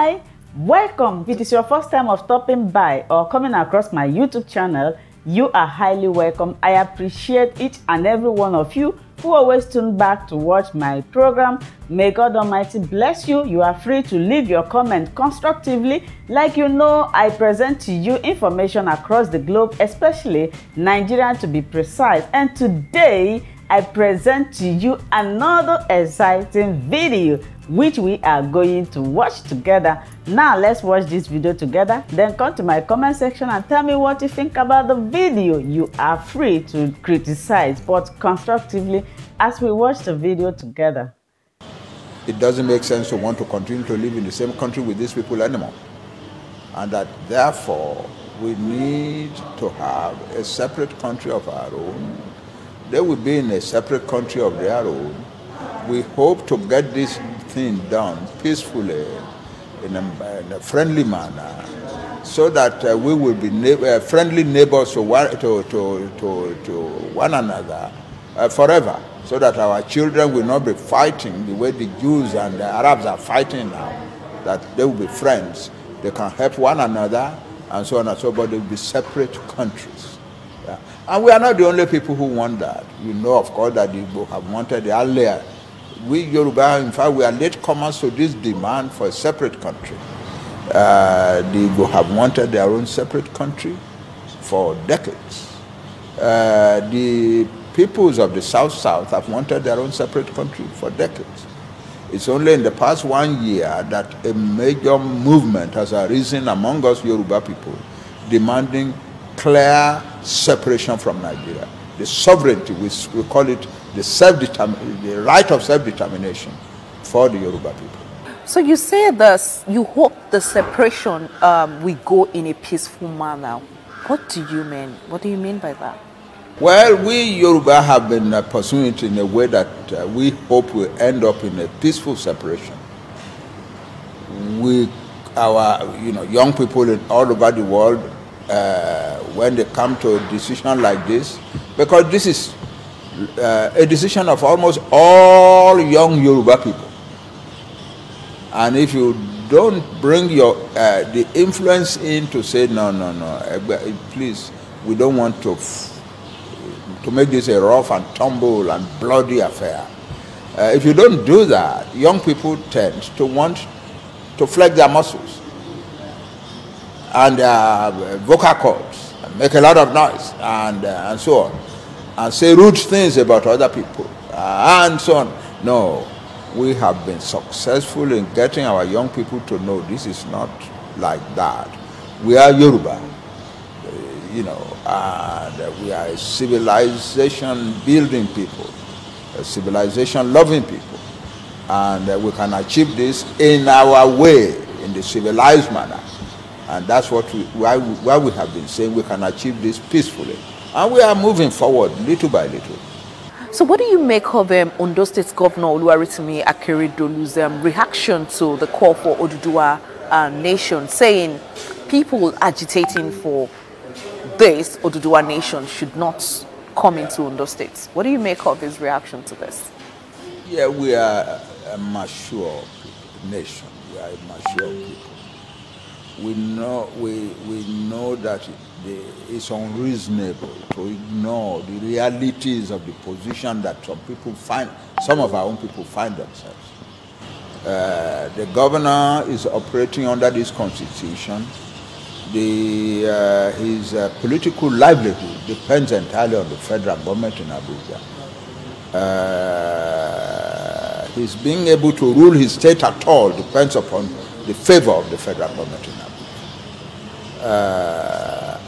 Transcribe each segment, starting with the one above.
Hi, welcome. If it is your first time of stopping by or coming across my YouTube channel, you are highly welcome. I appreciate each and every one of you who always tune back to watch my program. May God Almighty bless you. You are free to leave your comment constructively. Like you know, I present to you information across the globe, especially Nigeria to be precise. And today, I present to you another exciting video which we are going to watch together. Now let's watch this video together, then come to my comment section and tell me what you think about the video. You are free to criticize, but constructively, as we watch the video together. It doesn't make sense to want to continue to live in the same country with these people anymore, and that therefore we need to have a separate country of our own. They will be in a separate country of their own. We hope to get this thing done peacefully, in a friendly manner, so that we will be friendly neighbors to one another forever, so that our children will not be fighting the way the Jews and the Arabs are fighting now, that they will be friends, they can help one another, and so on and so forth, but they will be separate countries. Yeah. And we are not the only people who want that. You know, of course, that the Igbo have wanted earlier. We Yoruba, in fact, we are latecomers to this demand for a separate country. The Igbo have wanted their own separate country for decades. The peoples of the South have wanted their own separate country for decades. It's only in the past 1 year that a major movement has arisen among us Yoruba people demanding clear separation from Nigeria. The sovereignty, we call it the right of self-determination for the Yoruba people. So you say this, you hope the separation will go in a peaceful manner. What do you mean? What do you mean by that? Well, we Yoruba have been pursuing it in a way that we hope will end up in a peaceful separation. Our young people all over the world, when they come to a decision like this, because this is a decision of almost all young Yoruba people. And if you don't bring the influence in to say, no, please, we don't want to make this a rough and tumble and bloody affair. If you don't do that, young people tend to want to flex their muscles and vocal cords, and make a lot of noise, and so on, and say rude things about other people, and so on. No, we have been successful in getting our young people to know this is not like that. We are Yoruba, and we are a civilization-building people, a civilization-loving people, and we can achieve this in our way, in the civilized manner. And that's why we have been saying we can achieve this peacefully. And we are moving forward little by little. So what do you make of Ondo State Governor Oluwaritimi Akeredolu's reaction to the call for Oduduwa nation, saying people agitating for this Oduduwa nation should not come into Ondo State? What do you make of his reaction to this? Yeah, we are a mature nation. We are a mature people. We know that it's unreasonable to ignore the realities of the position that some of our own people find themselves. The governor is operating under this constitution. His political livelihood depends entirely on the federal government in Abuja. His being able to rule his state at all depends upon the favor of the federal government in Abuja.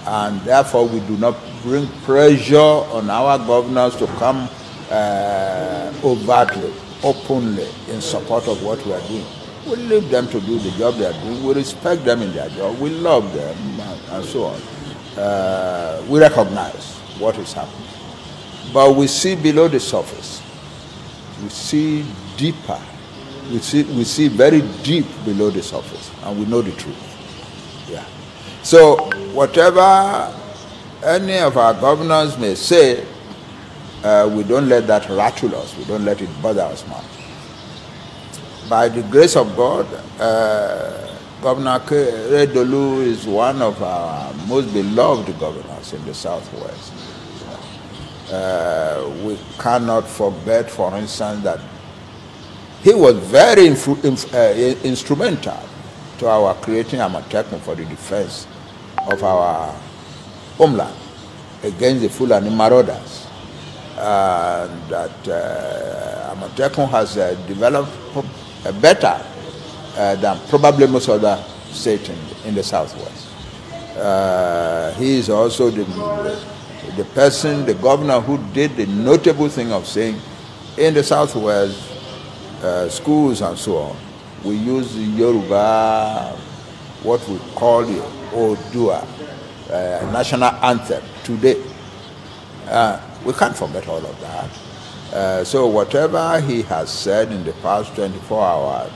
And therefore we do not bring pressure on our governors to come overtly, openly in support of what we are doing. We leave them to do the job they are doing. We respect them in their job. We love them, and so on. We recognize what is happening. But we see below the surface. We see deeper. We see very deep below the surface, and we know the truth. Yeah. So whatever any of our governors may say, we don't let that rattle us. We don't let it bother us much. By the grace of God, Governor Akeredolu is one of our most beloved governors in the Southwest. We cannot forget, for instance, that he was very instrumental to our creating Amatekun for the defense of our homeland against the Fulani marauders. And that Amatekun has developed better than probably most other states in the Southwest. He is also the person, the governor who did the notable thing of saying in the Southwest, schools and so on, we use the Yoruba, what we call the Oduduwa, national anthem today. We can't forget all of that. So whatever he has said in the past 24 hours,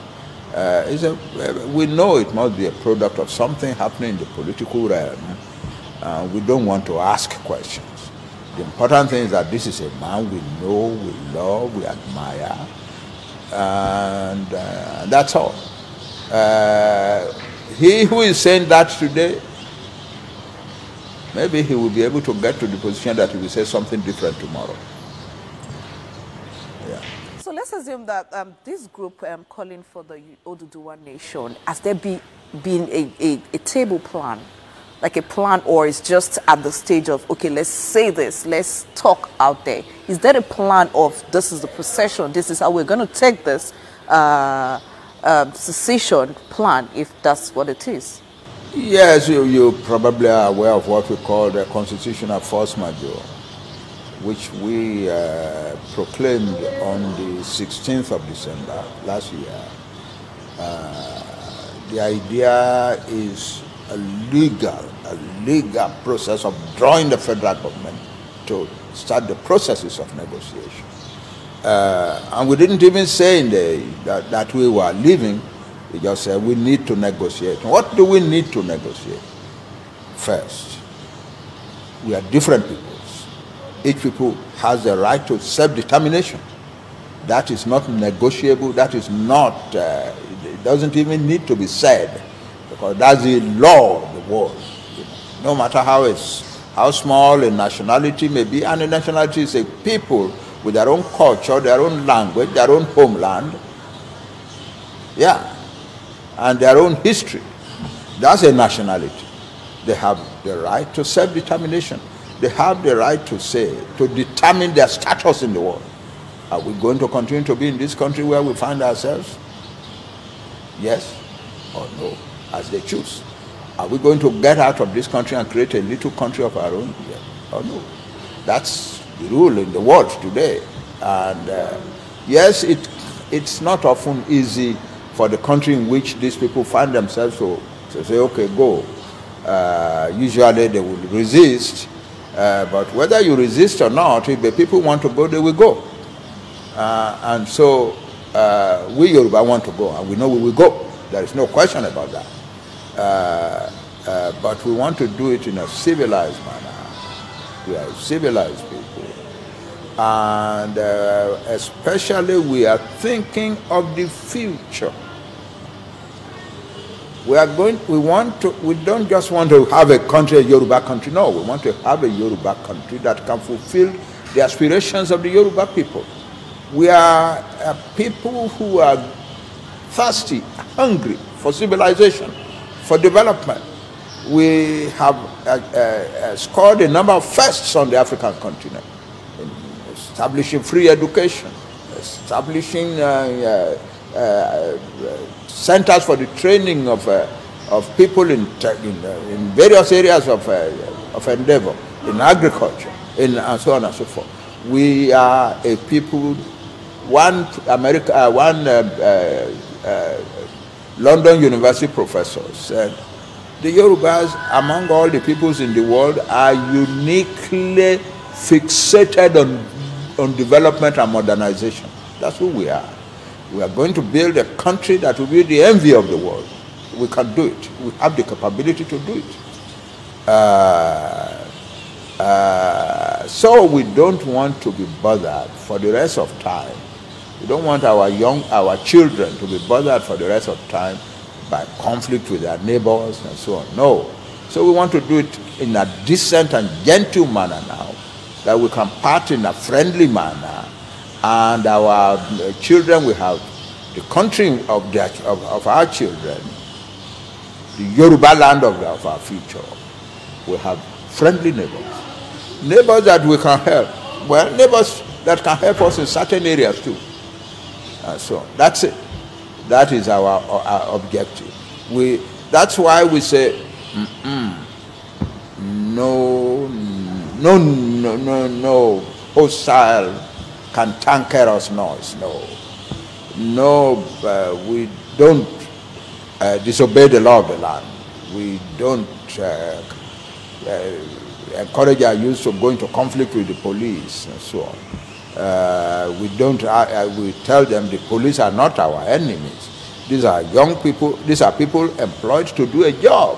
we know it must be a product of something happening in the political realm. We don't want to ask questions. The important thing is that this is a man we know, we love, we admire, and that's all. He who is saying that today, maybe he will be able to get to the position that he will say something different tomorrow. Yeah. So let's assume that this group calling for the Oduduwa nation, has there been a table plan, like a plan, or is just at the stage of, okay, let's say this, let's talk out there? Is there a plan of, this is the procession, this is how we're going to take this secession plan, if that's what it is? Yes, you probably are aware of what we call the constitutional force majeure, which we proclaimed on the 16th of December last year. The idea is a legal process of drawing the federal government to start the processes of negotiation. And we didn't even say that we were leaving. We just said we need to negotiate. What do we need to negotiate? First, we are different peoples. Each people has the right to self-determination. That is not negotiable. That is not, it doesn't even need to be said, because that's the law of the world. You know, no matter how small a nationality may be, and a nationality is a people with their own culture, their own language, their own homeland, yeah, and their own history. That's a nationality. They have the right to self-determination. They have the right to say, to determine their status in the world. Are we going to continue to be in this country where we find ourselves? Yes or no, as they choose. Are we going to get out of this country and create a little country of our own? Yes or no. That's the rule in the world today. And yes, it's not often easy for the country in which these people find themselves to say, okay, go. Usually they will resist, but whether you resist or not, if the people want to go, they will go. And so we Yoruba want to go, and we know we will go. There is no question about that. But we want to do it in a civilized manner. We are civilized people. And especially we are thinking of the future. We don't just want to have a country, a Yoruba country. No, we want to have a Yoruba country that can fulfill the aspirations of the Yoruba people. We are people who are thirsty, hungry for civilization, for development. We have scored a number of firsts on the African continent, in establishing free education, establishing centers for the training of people in various areas of endeavor, in agriculture, and so on and so forth. We are a people. One London University professor said, the Yorubas, among all the peoples in the world, are uniquely fixated on development and modernization. That's who we are. We are going to build a country that will be the envy of the world. We can do it. We have the capability to do it. So we don't want to be bothered for the rest of time. We don't want our children to be bothered for the rest of time by conflict with their neighbors and so on. No. So we want to do it in a decent and gentle manner now, that we can part in a friendly manner, and our children will have the country of our children, the Yoruba land of our future. We have friendly neighbors. Neighbors that we can help. Well, neighbors that can help us in certain areas too. And so that's it. That is our objective. That's why we say, no hostile cantankerous noise. No, we don't disobey the law of the land. We don't encourage our youth to go into conflict with the police and so on. We tell them the police are not our enemies. These are young people, these are people employed to do a job.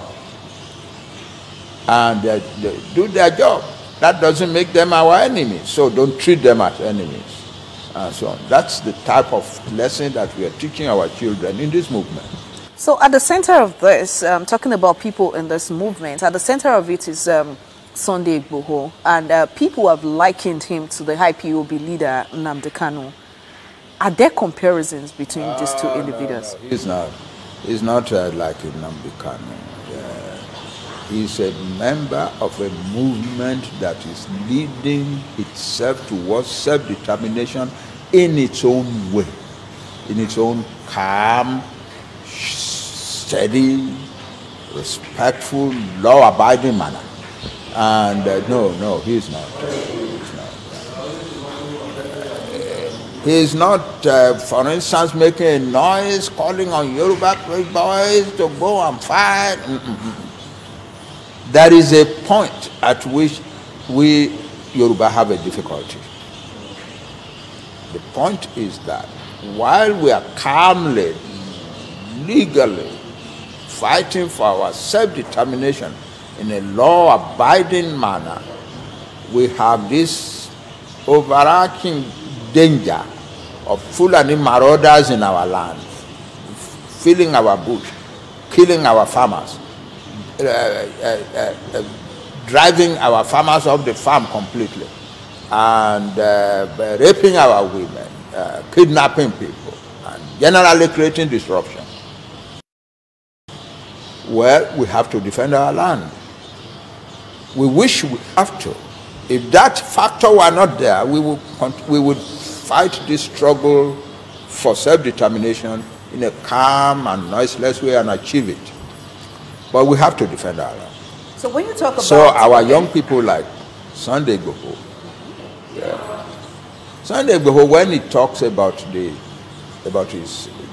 And they do their job. That doesn't make them our enemies, so don't treat them as enemies. And so on. That's the type of lesson that we are teaching our children in this movement. So at the center of this, talking about people in this movement, at the center of it is Sunday Igboho, and people have likened him to the IPOB leader Nnamdi Kanu. Are there comparisons between these two individuals? No. He's not like Nnamdi Kanu. He's a member of a movement that is leading itself towards self-determination in its own way, in its own calm, steady, respectful, law-abiding manner. And no, he's not. He's not, for instance, making a noise, calling on Yoruba boys to go and fight. There is a point at which we Yoruba have a difficulty. The point is that while we are calmly, legally fighting for our self-determination in a law-abiding manner, we have this overarching danger of Fulani marauders in our land, filling our bush, killing our farmers, driving our farmers off the farm completely, and raping our women, kidnapping people, and generally creating disruption. Well, we have to defend our land. We wish we have to. If that factor were not there, we would fight this struggle for self-determination in a calm and noiseless way and achieve it. But we have to defend our land. So when you talk about... So our young people like Sunday Igboho, Sunday Igboho, when he talks about the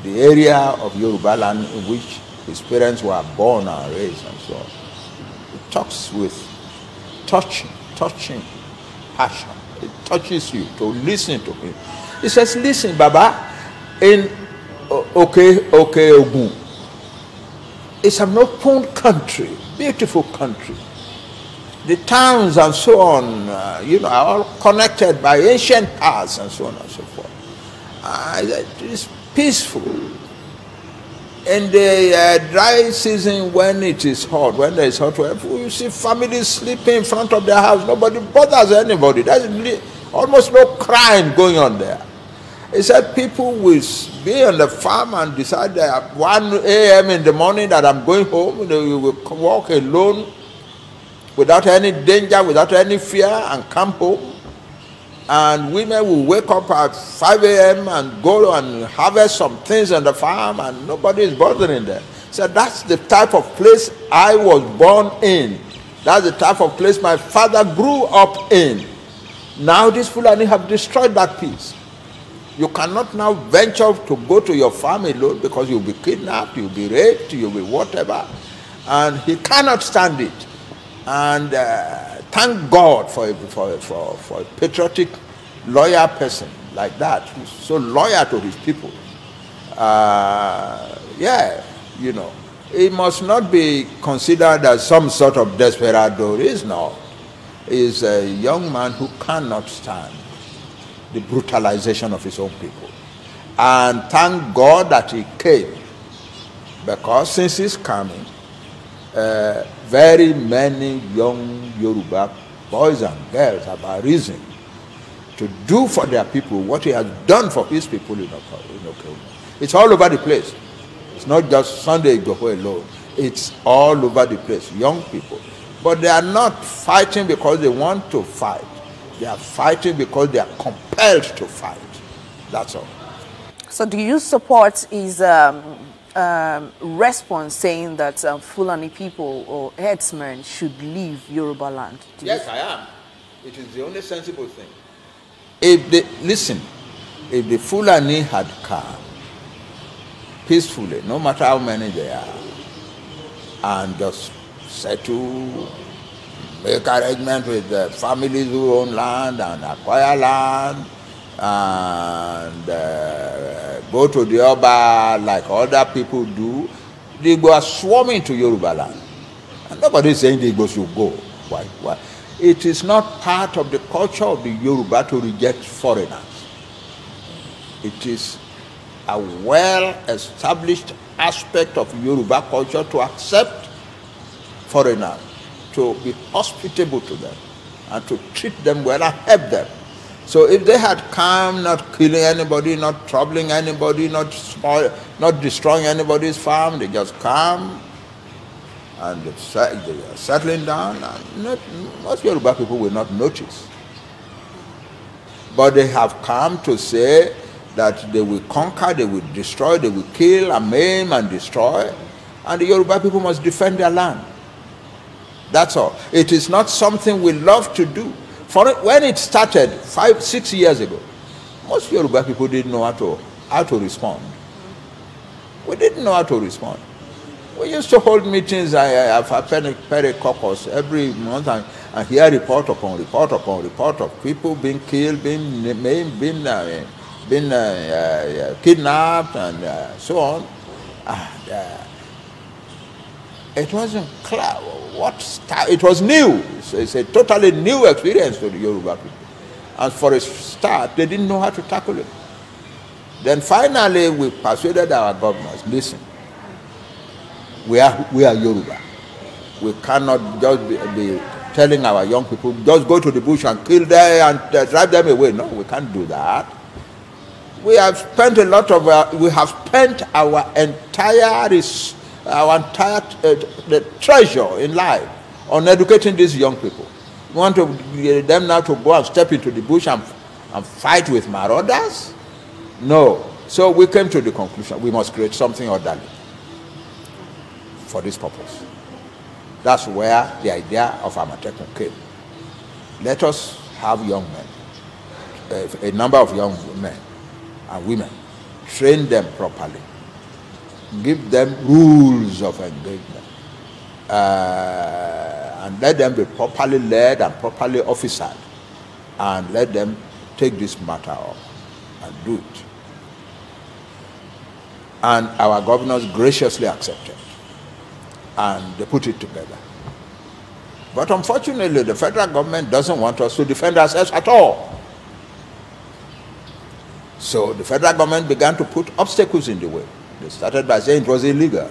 area of Yoruba land in which his parents were born and raised and so on, he talks with touching passion. It touches you to listen to him. He says, listen, Baba, in Ogun, it's an open country, beautiful country. The towns and so on, are all connected by ancient paths and so on and so forth. It's peaceful. In the dry season, when it is hot, when there is hot weather, you see families sleeping in front of their house. Nobody bothers anybody. There's almost no crime going on there. He said people will be on the farm and decide at 1 a.m. in the morning that I'm going home. They will walk alone without any danger, without any fear, and come home. And women will wake up at 5 a.m. and go and harvest some things on the farm, and nobody is bothering them. So that's the type of place I was born in. That's the type of place my father grew up in. Now these Fulani have destroyed that peace. You cannot now venture to go to your farm alone because you'll be kidnapped, you'll be raped, you'll be whatever. And he cannot stand it. And thank God for a patriotic, loyal person like that, who's so loyal to his people. He must not be considered as some sort of desperado. He is not. He is a young man who cannot stand the brutalization of his own people. And thank God that he came Because since it's coming, very many young Yoruba boys and girls have arisen to do for their people what he has done for his people in Oklahoma. It's all over the place. It's not just Sunday Igboho alone. It's all over the place, young people. But they are not fighting because they want to fight. They are fighting because they are compelled to fight. That's all. So do you support his response saying that Fulani people or herdsmen should leave Yoruba land? Yes, I am. It is the only sensible thing. If the Fulani had come peacefully, no matter how many they are, and just settle, make arrangement with the families who own land and acquire land, and go to the Oba like other people do, they go swarming to Yoruba land. And nobody is saying the Igbos should go. Why? It is not part of the culture of the Yoruba to reject foreigners. It is a well-established aspect of Yoruba culture to accept foreigners, to be hospitable to them, and to treat them well and help them. So if they had come, not killing anybody, not troubling anybody, not destroying anybody's farm, they just come and they are settling down, and most Yoruba people will not notice. But they have come to say that they will conquer, they will destroy, they will kill and maim and destroy, and the Yoruba people must defend their land. That's all. It is not something we love to do. When it started 5-6 years ago, most Yoruba people didn't know how to respond. We didn't know how to respond. We used to hold meetings at Perry Caucus every month and hear report upon report of people being killed, being kidnapped, and so on. It wasn't clear it was new. It's a totally new experience to the Yoruba people. And for a start, they didn't know how to tackle it. Then finally, we persuaded our governors, listen, we are Yoruba. We cannot just be telling our young people, just go to the bush and kill them and drive them away. No, we can't do that. We have spent our entire the treasure in life on educating these young people. We want to get them now to go and step into the bush and fight with marauders? No. So we came to the conclusion we must create something orderly for this purpose. That's where the idea of Amatekun came. Let us have young men, a number of young men and women, train them properly, give them rules of engagement, and let them be properly led and properly officered, and let them take this matter up and do it. And our governors graciously accepted, and they put it together. But unfortunately, the federal government doesn't want us to defend ourselves at all. So the federal government began to put obstacles in the way. They started by saying it was illegal.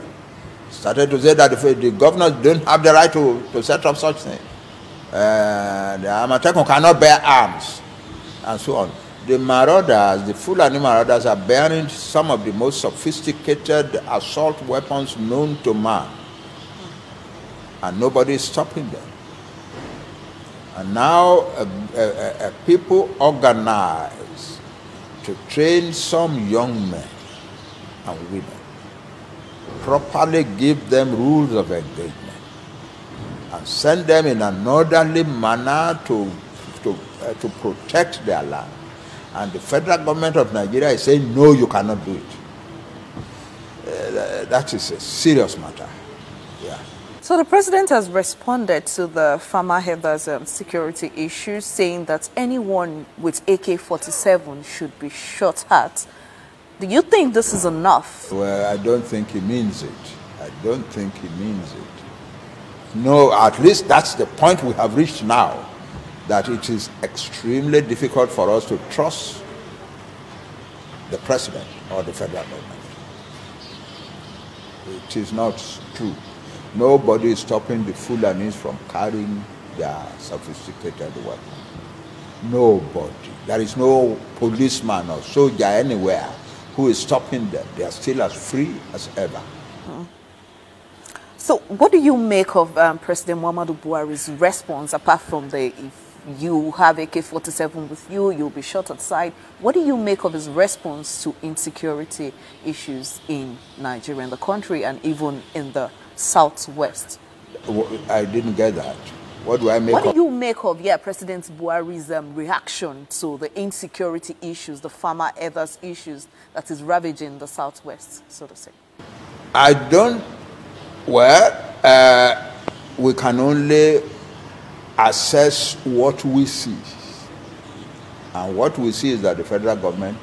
Started to say that the governors don't have the right to set up such things. The Amatekun cannot bear arms, and so on. The marauders, the Fulani marauders, are bearing some of the most sophisticated assault weapons known to man. And nobody is stopping them. And now people organize to train some young men and women, properly give them rules of engagement, and send them in an orderly manner to protect their land. And the federal government of Nigeria is saying, no, you cannot do it. That is a serious matter. Yeah. So the president has responded to the farmer herders' security issues, saying that anyone with AK-47 should be shot at. Do you think this is enough? Well, I don't think he means it. I don't think he means it. No, at least that's the point we have reached now, that it is extremely difficult for us to trust the president or the federal government. It is not true. Nobody is stopping the Fulanis from carrying their sophisticated weapons. Nobody. There is no policeman or soldier anywhere who is stopping them. They are still as free as ever. So what do you make of President Muhammadu Buhari's response, apart from the if you have AK-47 with you, you'll be shot at sight? What do you make of his response to insecurity issues in Nigeria, in the country, and even in the Southwest? I didn't get that. What do I make of? What do you make of, President Buhari's reaction to the insecurity issues, the farmer others issues that is ravaging the Southwest, so to say? I don't, we can only assess what we see. And what we see is that the federal government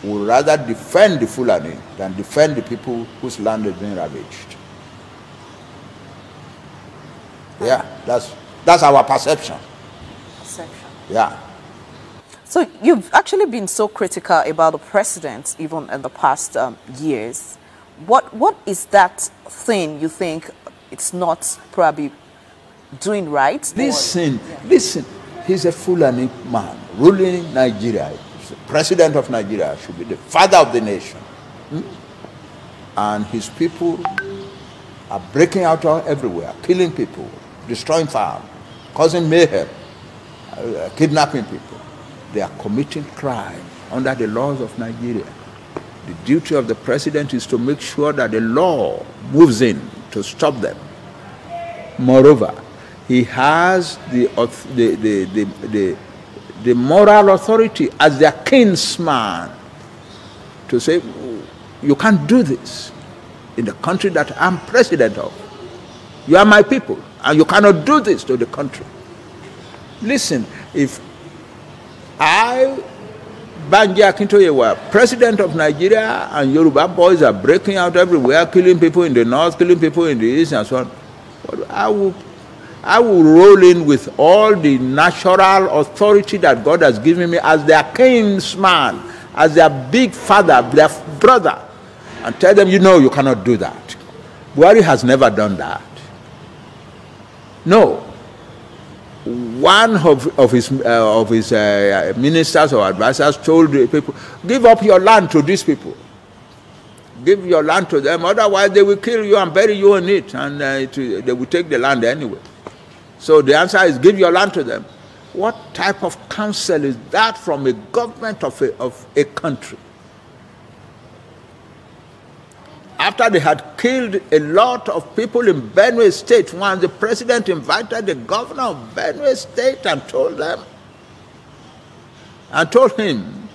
would rather defend the Fulani than defend the people whose land is being ravaged. Yeah, that's our perception. Yeah. So you've actually been so critical about the president, even in the past years. What is that thing you think it's not probably doing right? Listen, he's a Fulani man ruling Nigeria. He's the president of Nigeria, should be the father of the nation. And his people are breaking out everywhere, killing people, destroying farms, causing mayhem, kidnapping people. They are committing crime under the laws of Nigeria. The duty of the president is to make sure that the law moves in to stop them. Moreover, he has the moral authority as their kinsman to say, you can't do this in the country that I'm president of. You are my people, and you cannot do this to the country. Listen, if I, Banji Akintoye, were president of Nigeria and Yoruba boys are breaking out everywhere, killing people in the north, killing people in the east, and so on, I will roll in with all the natural authority that God has given me as their kinsman, as their big father, their brother, and tell them, you cannot do that. Buhari has never done that. No. One of his ministers or advisors told the people, give up your land to these people. Give your land to them, otherwise they will kill you and bury you in it, and they will take the land anyway. So the answer is give your land to them. What type of counsel is that from a government of a country? After they had killed a lot of people in Benue State, once the president invited the governor of Benue State and told him,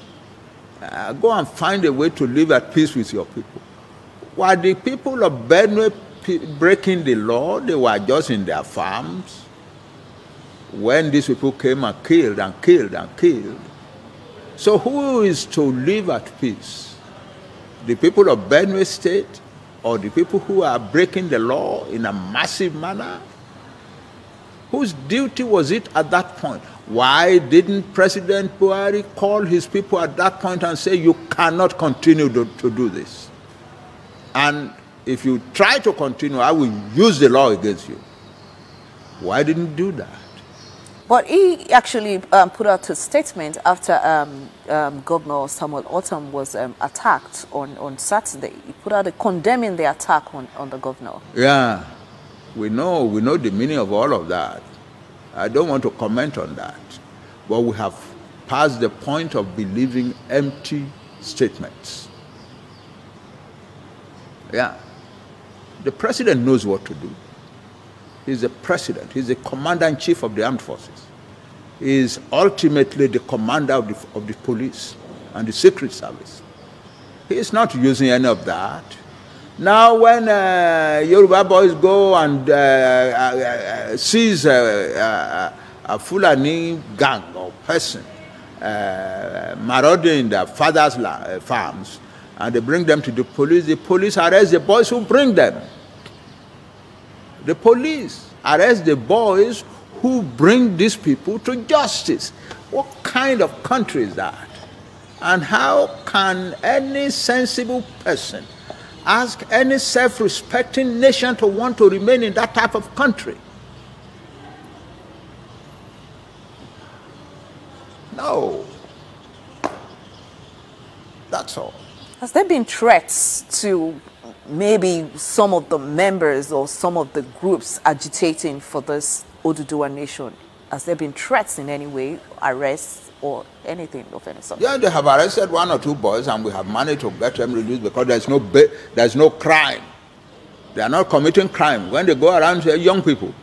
go and find a way to live at peace with your people. While the people of Benue breaking the law, they were just in their farms. When these people came and killed and killed and killed. So who is to live at peace? The people of Benue State, or the people who are breaking the law in a massive manner? Whose duty was it at that point? Why didn't President Buhari call his people at that point and say, you cannot continue to do this? And if you try to continue, I will use the law against you. Why didn't he do that? But he actually put out a statement after Governor Samuel Ortom was attacked on Saturday. He put out a condemning the attack on the governor. Yeah, we know the meaning of all of that. I don't want to comment on that. But we have passed the point of believing empty statements. Yeah. The president knows what to do. He's the president. He's the commander-in-chief of the armed forces. He is ultimately the commander of the police and the secret service. He is not using any of that. Now when Yoruba boys go and seize a Fulani gang or person marauding their father's farms, and they bring them to the police arrest the boys who bring them. The police arrest the boys who bring these people to justice. What kind of country is that? And how can any sensible person ask any self-respecting nation to want to remain in that type of country. No. That's all. Has there been threats to maybe some of the members or some of the groups agitating for this Oduduwa nation? Has there been threats in any way, arrests or anything of any sort? Yeah, they have arrested 1 or 2 boys and we have managed to get them released because there's no crime. They are not committing crime. When they go around, young people,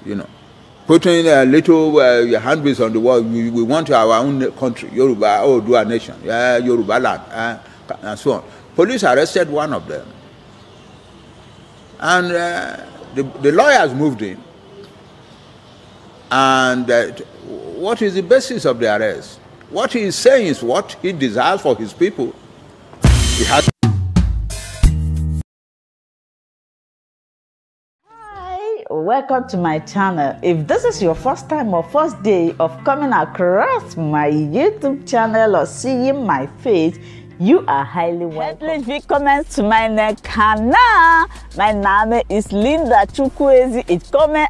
you know, putting a little handbills on the wall, we want our own country, Yoruba, Oduduwa nation, Yoruba land, and so on. Police arrested 1 of them. And the lawyers moved in. And what is the basis of the arrest? What he is saying is what he desires for his people. He has. Hi, welcome to my channel. If this is your first time or first day of coming across my YouTube channel or seeing my face, you are highly welcome. Herzlich willkommen zu meinem Kanal. Mein Name ist Linda Chukwueze. Ich komme